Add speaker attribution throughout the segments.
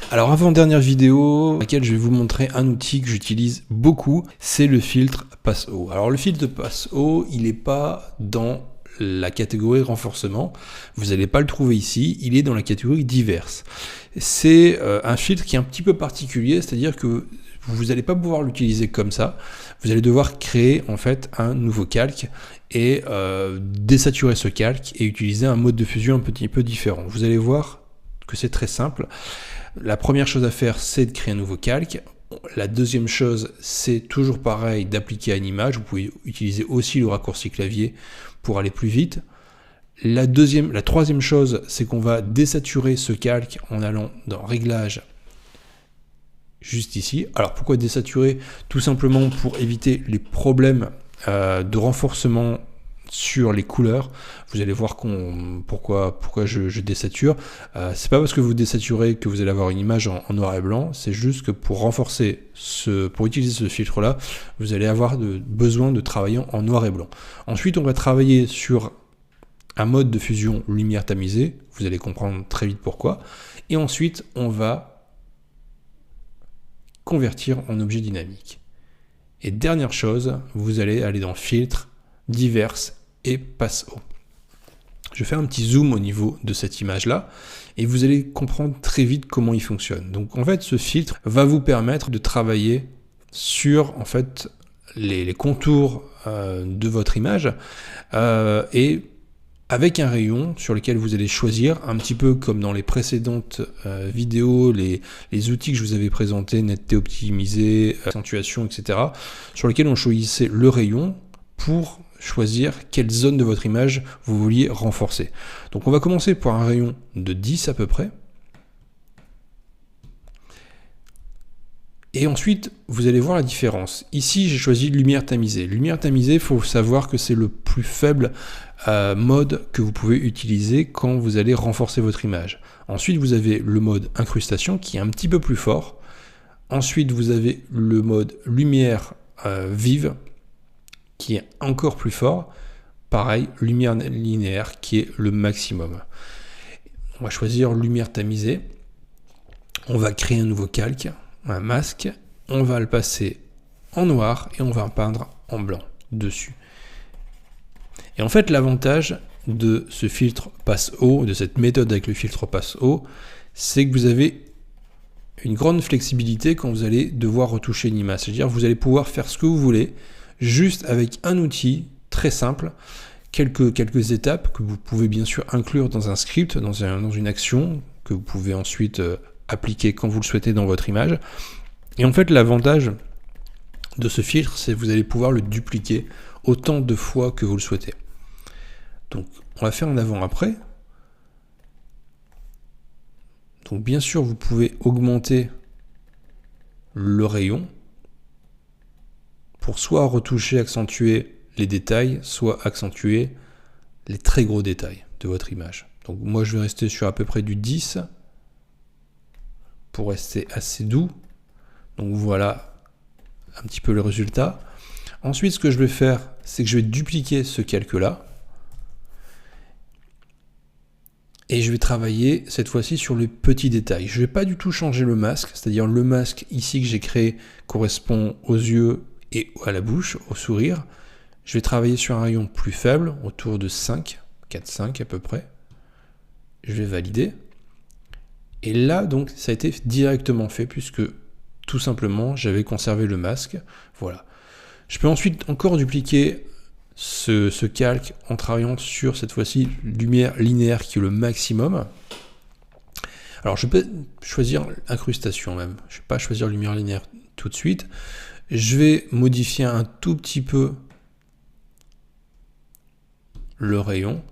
Speaker 1: Alors avant-dernière vidéo, dans laquelle je vais vous montrer un outil que j'utilise beaucoup, c'est le filtre passe-haut. Alors le filtre passe-haut, il n'est pas dans la catégorie renforcement, vous n'allez pas le trouver ici, il est dans la catégorie diverses. C'est un filtre qui est un petit peu particulier, c'est-à-dire que vous n'allez pas pouvoir l'utiliser comme ça, vous allez devoir créer en fait un nouveau calque et désaturer ce calque et utiliser un mode de fusion un petit peu différent. Vous allez voir que c'est très simple. La première chose à faire, c'est de créer un nouveau calque. La deuxième chose, c'est toujours pareil, d'appliquer à une image. Vous pouvez utiliser aussi le raccourci clavier pour aller plus vite. La troisième chose, c'est qu'on va désaturer ce calque en allant dans Réglages, juste ici. Alors pourquoi désaturer? Tout simplement pour éviter les problèmes de renforcement sur les couleurs. Vous allez voir pourquoi je désature. C'est pas parce que vous désaturez que vous allez avoir une image en noir et blanc, c'est juste que pour renforcer pour utiliser ce filtre là, vous allez avoir besoin de travailler en noir et blanc. Ensuite on va travailler sur un mode de fusion lumière tamisée, vous allez comprendre très vite pourquoi, et ensuite on va convertir en objet dynamique. Et dernière chose, vous allez aller dans filtre, diverses et passe-haut. Je fais un petit zoom au niveau de cette image-là et vous allez comprendre très vite comment il fonctionne. Donc en fait, ce filtre va vous permettre de travailler sur en fait les contours de votre image et avec un rayon sur lequel vous allez choisir, un petit peu comme dans les précédentes vidéos, les outils que je vous avais présentés, netteté optimisée, accentuation, etc., sur lesquels on choisissait le rayon pour choisir quelle zone de votre image vous vouliez renforcer. Donc on va commencer par un rayon de 10 à peu près. Et ensuite, vous allez voir la différence. Ici, j'ai choisi lumière tamisée. Lumière tamisée, il faut savoir que c'est le plus faible mode que vous pouvez utiliser quand vous allez renforcer votre image. Ensuite, vous avez le mode incrustation qui est un petit peu plus fort. Ensuite, vous avez le mode lumière vive qui est encore plus fort. Pareil, lumière linéaire qui est le maximum. On va choisir lumière tamisée. On va créer un nouveau calque, un masque. On va le passer en noir et on va peindre en blanc dessus. Et en fait, l'avantage de ce filtre passe-haut, de cette méthode avec le filtre passe-haut, c'est que vous avez une grande flexibilité quand vous allez devoir retoucher une image. C'est-à-dire que vous allez pouvoir faire ce que vous voulez, juste avec un outil très simple, quelques étapes que vous pouvez bien sûr inclure dans un script, dans une action, que vous pouvez ensuite appliquer quand vous le souhaitez dans votre image. Et en fait, l'avantage de ce filtre, c'est que vous allez pouvoir le dupliquer autant de fois que vous le souhaitez. Donc, on va faire un avant-après. Donc, bien sûr, vous pouvez augmenter le rayon pour soit retoucher, accentuer les détails, soit accentuer les très gros détails de votre image. Donc, moi, je vais rester sur à peu près du 10 pour rester assez doux. Donc, voilà un petit peu le résultat. Ensuite, ce que je vais faire, c'est que je vais dupliquer ce calque-là. Et je vais travailler cette fois-ci sur les petits détails. Je ne vais pas du tout changer le masque, c'est-à-dire le masque ici que j'ai créé correspond aux yeux et à la bouche, au sourire. Je vais travailler sur un rayon plus faible, autour de 5, 4-5 à peu près. Je vais valider. Et là, donc, ça a été directement fait puisque tout simplement, j'avais conservé le masque. Voilà. Je peux ensuite encore dupliquer ce calque en travaillant sur cette fois-ci lumière linéaire qui est le maximum. Alors je peux choisir incrustation même, je ne vais pas choisir lumière linéaire tout de suite. Je vais modifier un tout petit peu le rayon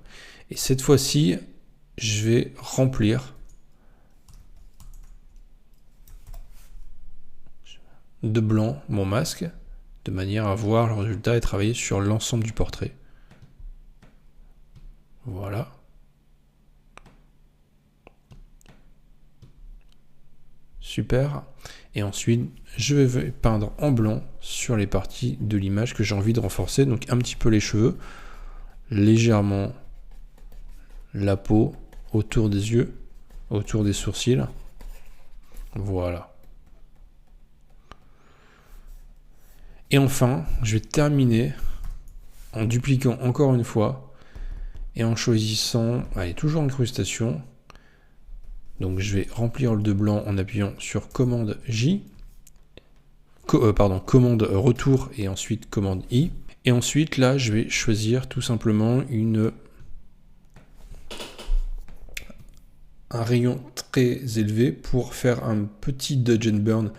Speaker 1: et cette fois-ci je vais remplir de blanc mon masque de manière à voir le résultat et travailler sur l'ensemble du portrait. Voilà. Super. Et ensuite, je vais peindre en blanc sur les parties de l'image que j'ai envie de renforcer. Donc un petit peu les cheveux, légèrement la peau, autour des yeux, autour des sourcils. Voilà. Et enfin, je vais terminer en dupliquant encore une fois et en choisissant, allez, toujours incrustation. Donc je vais remplir le de blanc en appuyant sur commande J, commande retour et ensuite commande I. Et ensuite là, je vais choisir tout simplement un rayon très élevé pour faire un petit dodge and burn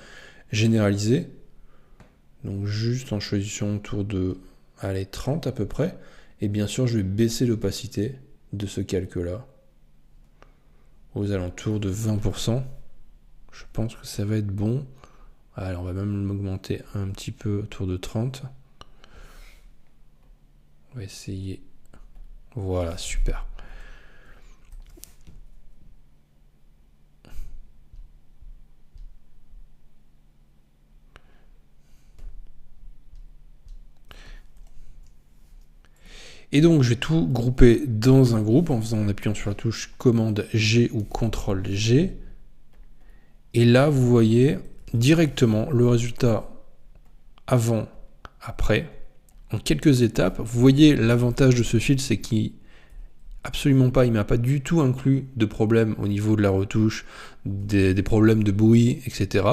Speaker 1: généralisé. Donc juste en choisissant autour de 30 à peu près. Et bien sûr, je vais baisser l'opacité de ce calque-là aux alentours de 20%. Je pense que ça va être bon. Allez, on va même l'augmenter un petit peu autour de 30. On va essayer. Voilà, super. Et donc je vais tout grouper dans un groupe en appuyant sur la touche commande G ou CTRL G. Et là vous voyez directement le résultat avant, après, en quelques étapes. Vous voyez l'avantage de ce filtre, c'est qu'il absolument pas, il m'a pas du tout inclus de problème au niveau de la retouche, des problèmes de bruit, etc.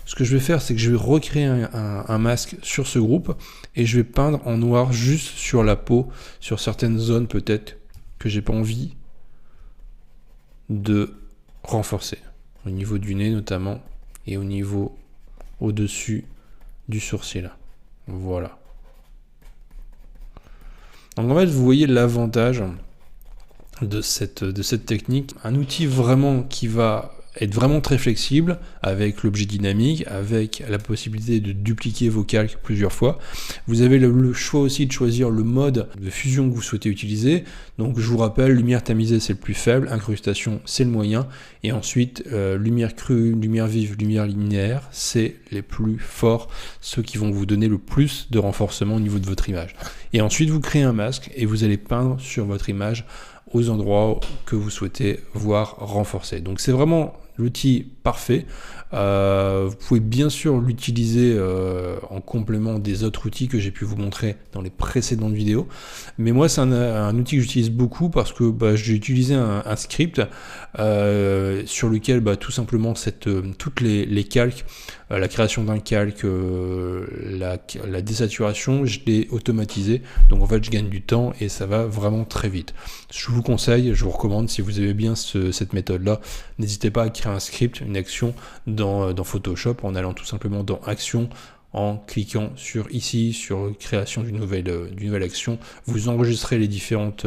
Speaker 1: Ce que je vais faire, c'est que je vais recréer un masque sur ce groupe et je vais peindre en noir juste sur la peau, sur certaines zones peut-être que j'ai pas envie de renforcer, au niveau du nez notamment et au niveau au-dessus du sourcil. Voilà. Donc en fait, vous voyez l'avantage de cette technique, un outil vraiment qui va être vraiment très flexible avec l'objet dynamique, avec la possibilité de dupliquer vos calques plusieurs fois. Vous avez le choix aussi de choisir le mode de fusion que vous souhaitez utiliser. Donc je vous rappelle, lumière tamisée c'est le plus faible, incrustation c'est le moyen, et ensuite lumière crue, lumière vive, lumière linéaire, c'est les plus forts, ceux qui vont vous donner le plus de renforcement au niveau de votre image. Et ensuite vous créez un masque et vous allez peindre sur votre image aux endroits que vous souhaitez voir renforcés. Donc c'est vraiment l'outil parfait. Vous pouvez bien sûr l'utiliser en complément des autres outils que j'ai pu vous montrer dans les précédentes vidéos. Mais moi c'est un outil que j'utilise beaucoup parce que j'ai utilisé un script sur lequel tout simplement toutes les calques, la création d'un calque, la désaturation, je l'ai automatisé. Donc en fait je gagne du temps et ça va vraiment très vite. Je vous conseille, je vous recommande, si vous aimez bien cette méthode-là, n'hésitez pas à créer un script, une action dans Photoshop en allant tout simplement dans Action, en cliquant sur ici, sur création d'une nouvelle action. Vous enregistrez les différentes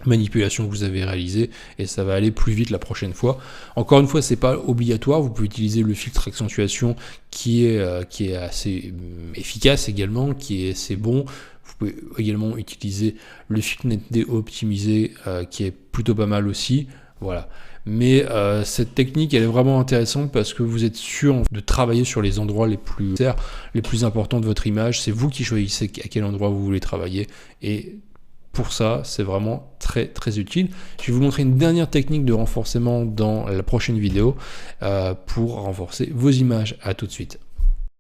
Speaker 1: manipulations que vous avez réalisées et ça va aller plus vite la prochaine fois. Encore une fois, c'est pas obligatoire, vous pouvez utiliser le filtre accentuation qui est assez efficace également, qui est assez bon. Vous pouvez également utiliser le filtre NetD optimisé qui est plutôt pas mal aussi. Voilà. Mais cette technique, elle est vraiment intéressante parce que vous êtes sûr de travailler sur les endroits les plus importants de votre image. C'est vous qui choisissez à quel endroit vous voulez travailler et pour ça, c'est vraiment très très utile. Je vais vous montrer une dernière technique de renforcement dans la prochaine vidéo pour renforcer vos images. À tout de suite.